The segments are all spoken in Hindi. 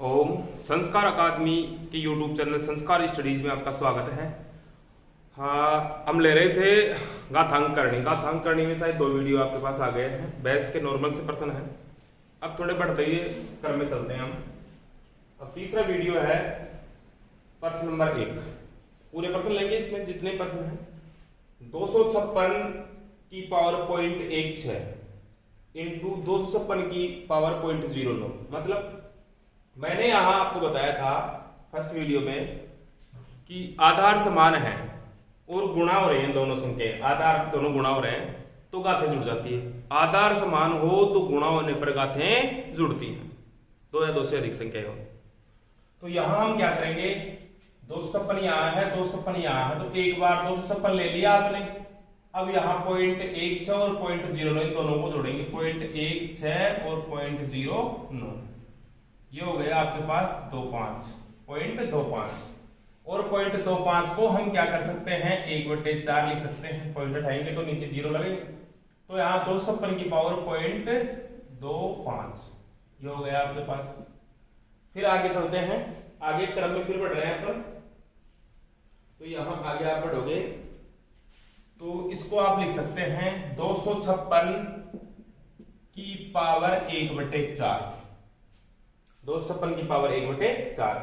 ओम संस्कार अकादमी के यूट्यूब चैनल संस्कार स्टडीज में आपका स्वागत है। हाँ, हम ले रहे थे गाथांक करनी में शायद 2 वीडियो आपके पास आ गए हैं। बेस के नॉर्मल से प्रश्न है। अब थोड़े बढ़ते ही क्रम में चलते हैं हम। अब तीसरा वीडियो है प्रश्न नंबर 1। पूरे प्रश्न लेंगे, इसमें जितने प्रश्न हैं 256 की पावर 0.16 इंटू 256 की पावर 0.09। मतलब मैंने यहां आपको बताया था फर्स्ट वीडियो में कि आधार समान है और गुणा हो रहे हैं दोनों संख्याएं, आधार दोनों गुणा हो रहे हैं तो गांठें जुड़ जाती है। आधार समान हो तो गुणा होने पर गांठें जुड़ती हैं, 2 या 2 से अधिक संख्याएं हो। तो यहां हम क्या करेंगे, 256 यहां है, 256 यहां है, तो एक बार 256 ले लिया आपने। अब यहाँ 0.16 और 0.09 दोनों को जोड़ेंगे, 0.16 और 0.09, ये हो गया आपके पास 0.25 और 0.25 को हम क्या कर सकते हैं, 1/4 लिख सकते हैं। पॉइंट उठाएंगे तो नीचे 0 लगेगा, तो यहाँ 256 की पावर 0.25 ये हो गया आपके पास। फिर आगे चलते हैं, आगे क्रम में फिर बढ़ रहे हैं अपन। तो यहाँ आगे आप बढ़ोगे तो इसको आप लिख सकते हैं 256 की पावर 1/4, 256 की पावर 1/4,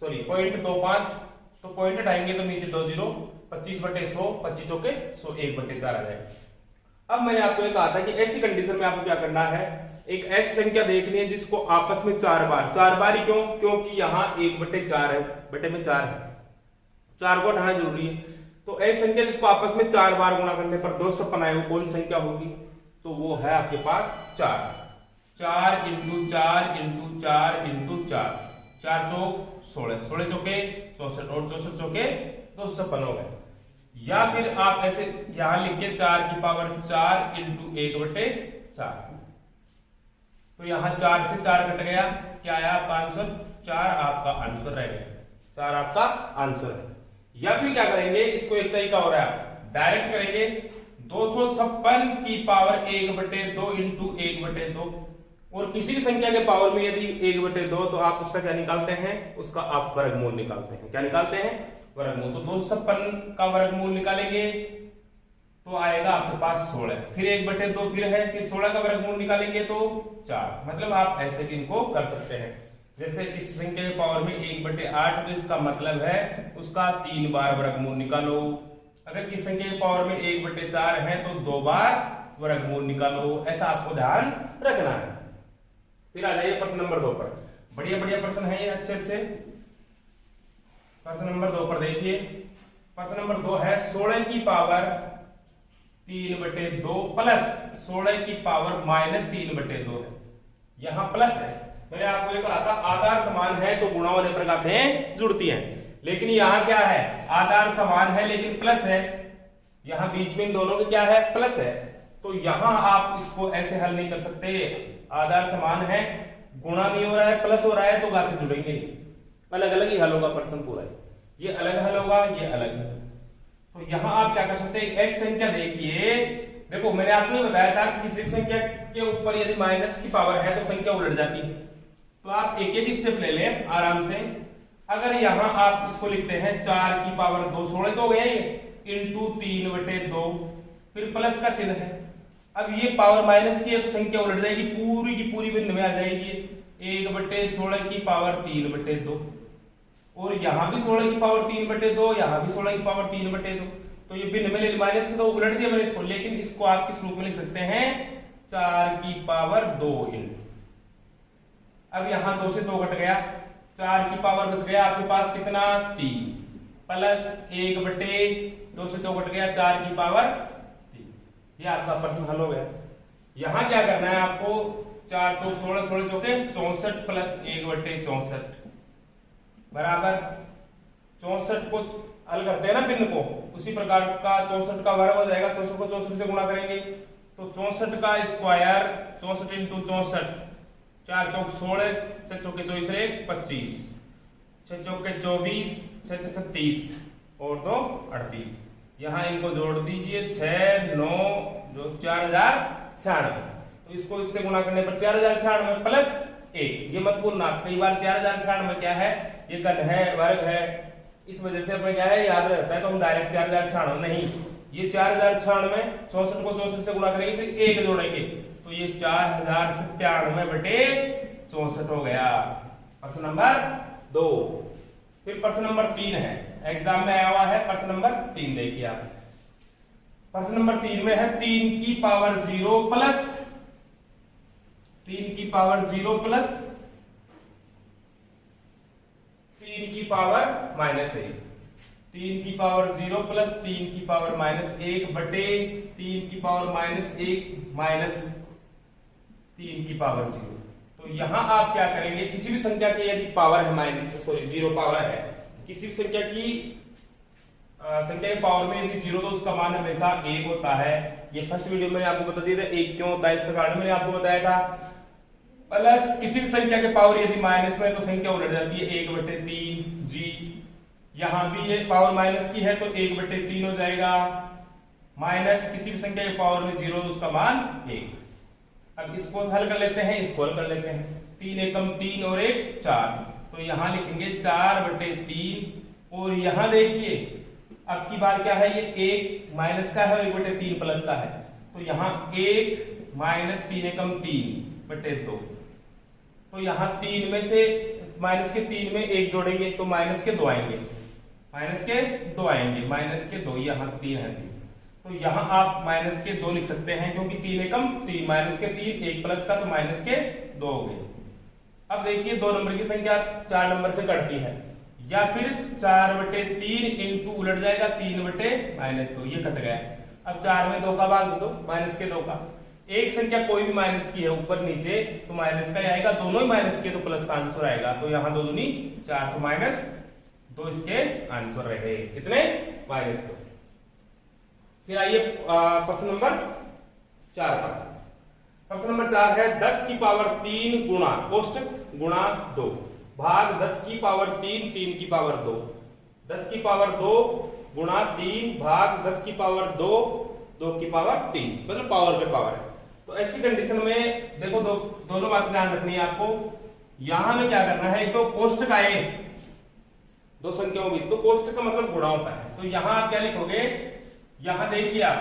0.25, तो पॉइंट हटाएंगे तो नीचे 2 0, 25/100, 25 चौके 100, 1/4 आ जाएगा। अब मैंने आपको ये कहा था कि ऐसी कंडीशन में आपको क्या करना है, एक ऐसी संख्या देखनी है जिसको आपस में 4 बार ही क्यों, क्योंकि यहाँ 1/4 है, बटे में 4 है, 4 को हटाना जरूरी है। तो ऐसी संख्या जिसको आपस में 4 बार गुणा करने पर 256 आए, वो कौन संख्या होगी, तो वो है आपके पास 4 इंटू 4 इंटू 4 इंटू 4, 4 चौक 16, 16 चौके 64 और 64 चौके 256 हो गए। या फिर आप ऐसे यहां लिख के 4 की पावर 4 इंटू 1/4, तो यहां 4 से 4 कट गया, क्या आया आपका आंसर, 4 आपका आंसर रह गया, 4 आपका आंसर है। या फिर क्या करेंगे, इसको एक तरीका हो रहा है, डायरेक्ट करेंगे 256 की पावर 1/2 इंटू 1/2, और किसी भी संख्या के पावर में यदि 1/2 तो आप उसका क्या निकालते हैं, उसका आप वर्गमूल निकालते हैं। क्या निकालते हैं, वर्गमूल। तो 256 का वर्गमूल निकालेंगे तो आएगा आपके पास 16, फिर 1/2 फिर है, फिर 16 का वर्गमूल निकालेंगे तो 4। मतलब आप ऐसे भी इनको कर सकते हैं। जैसे इस संख्या के पावर में 1/8, तो इसका मतलब है उसका 3 बार वर्गमूल निकालो। अगर किसी संख्या के पावर में 1/4 है तो 2 बार वर्गमूल निकालो, ऐसा आपको ध्यान रखना है। फिर आ जाइए प्रश्न नंबर 2 पर। बढ़िया प्रश्न है ये, अच्छे। प्रश्न नंबर 2 पर देखिए, प्रश्न नंबर 2 है 16 की पावर 3/2 प्लस 16 की पावर -3/2 है। यहां प्लस है, मैंने आपको ये कहा था आधार समान है तो गुणा होने पर गांठें जुड़ती हैं, लेकिन यहां क्या है, आधार समान है लेकिन प्लस है, यहां बीच में इन दोनों के क्या है, प्लस है। तो यहां आप इसको ऐसे हल नहीं कर सकते, आधार समान है, गुणा नहीं हो रहा है, प्लस हो रहा है, तो गांठें जुड़ेंगे नहीं, अलग अलग ही हल होगा प्रश्न पूरा। ये अलग हल होगा, ये अलग है। तो यहां आप क्या कर सकते हैं, ऐसी संख्या देखिए, देखो मैंने आपको बताया था कि किसी भी संख्या के ऊपर यदि माइनस की पावर है तो संख्या उलट जाती है। तो आप एक एक स्टेप ले लें आराम से। अगर यहां आप इसको लिखते हैं 4 की पावर 2, 16 तो हो गया ये, इंटू 3/2, फिर प्लस का चिन्ह है। अब ये पावर माइनस की है तो संख्या उलट जाएगी, पूरी की पूरी भिन्न में आ जाएगी, 1/16 की पावर 3/2, और यहां भी 16 की पावर 3/2, यहां भी 16 की पावर 3/2, तो ये भिन्न में माइनस की तो उलट दिया मैंने इसको, लेकिन इसको आप किस रूप में लिख सकते हैं, 4 की पावर 2 इंटू, अब यहां 2 से 2 कट गया, 4 की पावर बच गया आपके पास कितना, 3, प्लस 1/2 से 2 कट गया, 4 की पावर 3। ये आपका प्रश्न हल हो गया। यहां क्या करना है आपको, 4 चौक 16, 16 चौके 64 प्लस 1/64 बराबर 64 को हल करते हैं ना भिन्न को, उसी प्रकार का 64 का वर्ग हो जाएगा, 64 को 64 से गुणा करेंगे तो 64 का स्क्वायर, 64 इंटू 64, 4 चौक 16, 6 चौके 24, 25, 6 चौके 24, 6 36 और 2 38। यहां इनको जोड़ दीजिए, 6 9 जो 4096, तो इसको इससे गुणा करने पर 4096 प्लस 1। ये मत भूलना, कई बार 4096 क्या है, ये घन है, वर्ग है, इस वजह से अपने क्या है याद रहता है, तो हम डायरेक्ट 4096 नहीं, ये 4096 64 को 64 से गुणा करेंगे, फिर 1 जोड़ेंगे, तो ये 4097 बटे 64 हो गया। प्रश्न नंबर 2। फिर प्रश्न नंबर 3 है, एग्जाम में आया हुआ है प्रश्न नंबर 3, देखिए आप। प्रश्न नंबर 3 में है 3 की पावर 0 प्लस 3 की पावर 0 प्लस 3 की पावर माइनस 1। 3 की पावर 0 प्लस 3 की पावर माइनस 1 बटे 3 की पावर माइनस 1 माइनस 3 की पावर 0। तो यहां आप क्या करेंगे, किसी भी संख्या की यदि पावर है माइनस 0 पावर है, किसी भी संख्या की पावर में यदि 0 तो उसका मान हमेशा 1 होता है। ये फर्स्ट वीडियो में आपको बता दिया था 1 क्यों होता है, इसका कारण मैंने आपको बताया था। प्लस किसी भी संख्या के पावर यदि माइनस में है तो संख्या उलट जाती है 1/3 जी। यहां भी ये पावर माइनस की है तो 1/3 हो जाएगा। माइनस किसी भी संख्या के पावर में 0 तो उसका मान 1। अब इसको हल कर लेते हैं, इसको हल कर लेते हैं। 3 एकम 3 और 1 4, तो यहां लिखेंगे 4/3। और यहां देखिए अब की बार क्या है, ये 1 माइनस का है और 1/3 प्लस का है, तो यहां 1 माइनस 3 एकम 3/2। तो यहां 3 में से माइनस के 3 में 1 जोड़ेंगे तो माइनस के 2 आएंगे, माइनस के 2 आएंगे, माइनस के 2, यहां 3 है, तो यहां आप माइनस के 2 लिख सकते हैं, क्योंकि 3 एकम 3, माइनस के 3, 1 प्लस का, तो माइनस के 2 हो गए। अब देखिए 2 नंबर की संख्या 4 नंबर से कटती है, या फिर 4/3 इंटू उलट जाएगा 3/-2, ये कट गया। अब 4 में 2 का भाग दो, माइनस के 2 का। एक संख्या कोई भी माइनस की है ऊपर नीचे तो माइनस का ही आएगा, दोनों ही माइनस के तो प्लस का आंसर आएगा, तो यहां 2 दूनी 4, तो -2 इसके आंसर रहे। कितने? -2। फिर आइए प्रश्न नंबर 4 पर। प्रश्न नंबर 4 है 10 की पावर 3 गुणा कोष्टक गुणा 2 भाग 10 की पावर 3 3 की पावर 2। 10 की पावर 2 गुणा 3 भाग 10 की पावर 2 2 की पावर 3, मतलब पावर पे पावर है। तो ऐसी कंडीशन में देखो दोनों बात ध्यान रखनी है आपको। यहां में क्या करना है, एक तो कोष्टक आए दो संख्याओं में, तो कोष्टक का मतलब गुणा होता है। तो यहां आप क्या लिखोगे, यहां देखिए आप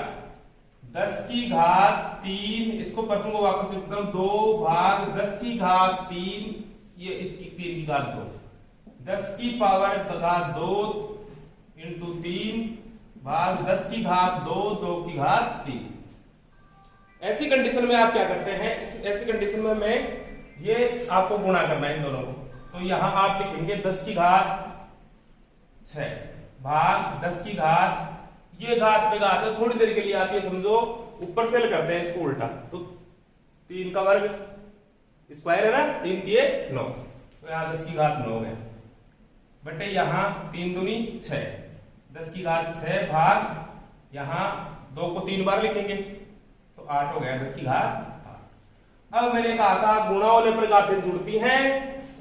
10 की घात 3, इसको प्रश्न को वापस लिखता हूं, 2 भाग 10 की घात 3, ये इसकी 3 की घात 2, 10 की पावर घात 2 इंटू 3 भाग 10 की घात 2 2 की घात 3। ऐसी कंडीशन में आप क्या करते हैं, ऐसी कंडीशन में मैं ये आपको गुणा करना है इन दोनों को। तो यहां आप लिखेंगे 10 की घात 6 भाग 10 की घात, ये घात पे घात है, थोड़ी देर के लिए आप ये समझो ऊपर से करते हैं इसको उल्टा, तो 3 का वर्ग स्क्वायर है ना, 3 दिए 9, तो यहां 10 की घात 9 है बटे यहां 3 दूनी 6, 10 की घात 6 भाग यहां 2 को 3 बार लिखेंगे तो 8 हो गया 10 की घात 8। अब मैंने कहा था गुणा होने पर घातें जुड़ती हैं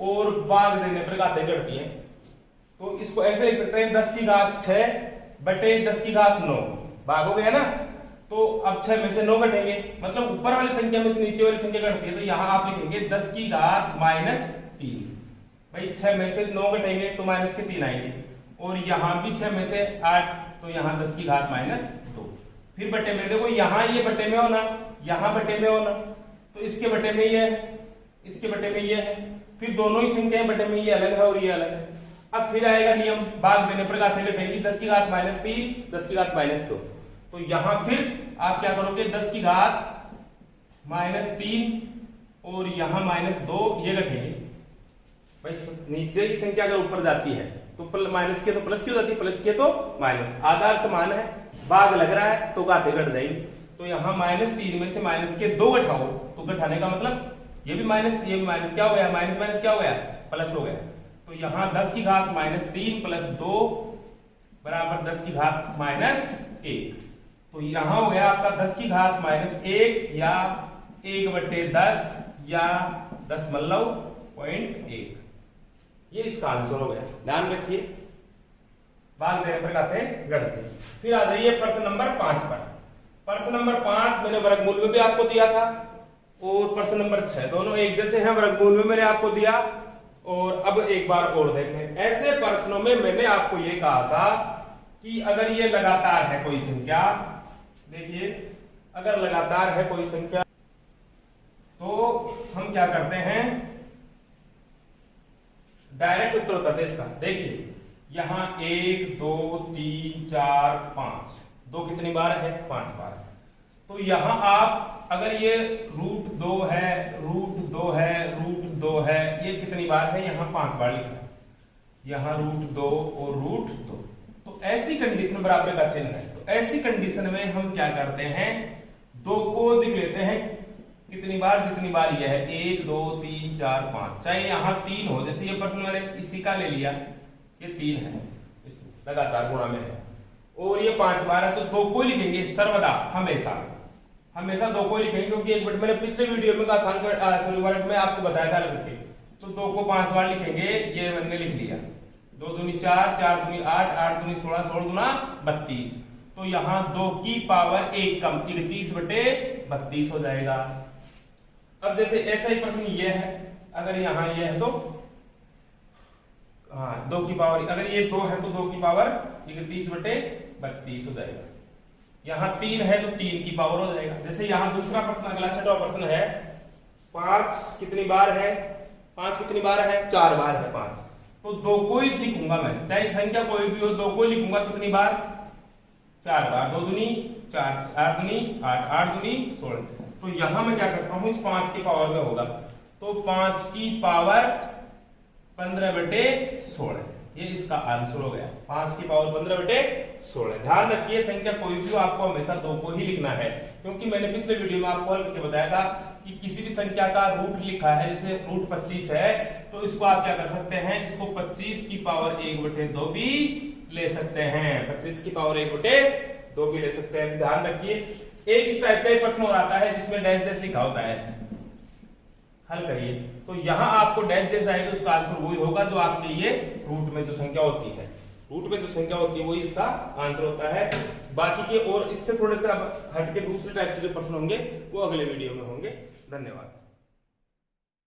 और भाग देने पर घातें घटती हैं, तो इसको ऐसे लिख सकते हैं 10 की घात 6 बटे 10 की घात 9, भाग हो गया ना। तो अब 6 में से 9 घटेंगे, मतलब ऊपर वाली संख्या में से नीचे वाली संख्या घटती है, तो यहां आप लिखेंगे 10 की घात -3। भाई 6 में से 9 घटेंगे तो माइनस के 3 आएंगे, और यहां भी 6 में से 8, तो यहां 10 की घात -2। फिर बटे में देखो, यहां ये बटे में होना, यहां बटे में होना, तो इसके बटे में ये है, इसके बटे में ये है, फिर दोनों ही संख्याएं बटे में ये अलग है और ये अलग है। अब फिर आएगा नियम, भाग देने पर घातें घटेंगी, 10 की घात -3, 10 की घात -2, तो यहां फिर आप क्या करोगे, 10 की घात -3 और यहां -2, ये घटेंगे। भाई नीचे की संख्या अगर ऊपर जाती है तो माइनस के तो प्लस की हो जाती है, प्लस के तो माइनस, आधार समान है, भाग लग रहा है तो घातें घट जाएंगी। तो यहाँ -3 में से माइनस के 2 घटाओ, तो घटाने का मतलब ये भी माइनस, ये भी माइनस, क्या हो गया, माइनस माइनस क्या हो गया, प्लस हो गया। तो यहाँ 10 की घात -3 प्लस 2 बराबर 10 की घात -1। तो यहाँ हो गया आपका 10 की घात -1 या 1/10 या 10.1, ये इसका आंसर हो गया। ध्यान रखिए, भाग देने पर घातें घटती। फिर आ जाइए प्रश्न नंबर 5 पर। प्रश्न नंबर 5 मैंने वर्गमूल में भी आपको दिया था, और प्रश्न नंबर 6 दोनों एक जैसे हैं, वर्गमूल में मैंने आपको दिया। और अब एक बार और देख लें, ऐसे प्रश्नों में मैंने आपको ये कहा था कि अगर ये लगातार है कोई संख्या, देखिए अगर लगातार है कोई संख्या तो हम क्या करते हैं, डायरेक्ट उत्तर होता था इसका। देखिए यहां 1 2 3 4 5, 2 कितनी बार है, 5 बार। तो यहां आप अगर ये √2 है, √2 है, √2 है, ये कितनी बार है, यहां 5 बार लिखा है, यहां √2 और √2। तो ऐसी कंडीशन बराबर का चिन्ह है, तो ऐसी कंडीशन में हम क्या करते हैं, 2 को लिख लेते हैं कितनी बार, जितनी बार ये है, 1 2 3 4 5, चाहे यहां 3 हो, जैसे ये प्रश्न मैंने इसी का ले लिया, ये 3 है, लगातार गुणा में है, और ये 5 बार है, तो 2 को लिखेंगे सर्वदा, हमेशा 2 को लिखेंगे, क्योंकि एक मिनट मैंने पिछले वीडियो में कहा था, सॉरी वर्ग में आपको बताया था अलग के, तो 2 को 5 बार लिखेंगे, ये मैंने लिख लिया, 2 दूनी 4, 4 दूनी 8, 8 दूनी 16, 16 दूना 32, तो यहाँ 2 की पावर 1 कम 31/32 हो जाएगा। अब जैसे ऐसा ही प्रश्न ये है, अगर यहाँ ये है तो हाँ 2 की पावर, अगर ये 2 है तो 2 की पावर 31/32 हो जाएगा। यहाँ 3 है तो 3 की पावर हो जाएगा। जैसे यहाँ दूसरा प्रश्न, अगला 6वां प्रश्न है, 5 कितनी बार है, 5 कितनी बार है, 4 बार है 5, तो 2 को ही लिखूंगा मैं, चाहे संख्या कोई भी हो, 2 को ही लिखूंगा कितनी बार, 4 बार, 2 दूनी 4, 4 दूनी 8, 8 दूनी 16। तो यहां मैं क्या करता हूं, इस 5 की पावर में होगा, तो 5 की पावर 15/16, ये इसका आंसर हो गया, 5 की पावर 15/16। ध्यान रखिए संख्या कोई भी हो, आपको हमेशा 2 को ही लिखना है, क्योंकि मैंने पिछले वीडियो में आपको हल करके बताया था कि किसी भी संख्या का रूट लिखा है, जैसे √25 है, तो इसको आप क्या कर सकते हैं, इसको 25 की पावर 1/2 भी ले सकते हैं, 25 की पावर 1/2 भी ले सकते हैं। ध्यान रखिए, एक इस टाइप का प्रश्न और आता है जिसमें डैश डैश लिखा होता है, ऐसे हल करिए, तो यहां आपको डैश डैश आएगा, उसका आंसर वही होगा जो आपके ये रूट में जो संख्या होती है, रूट में जो संख्या होती है वही इसका आंसर होता है। बाकी के और इससे थोड़े से हटके दूसरे टाइप के जो प्रश्न होंगे वो अगले वीडियो में होंगे। धन्यवाद।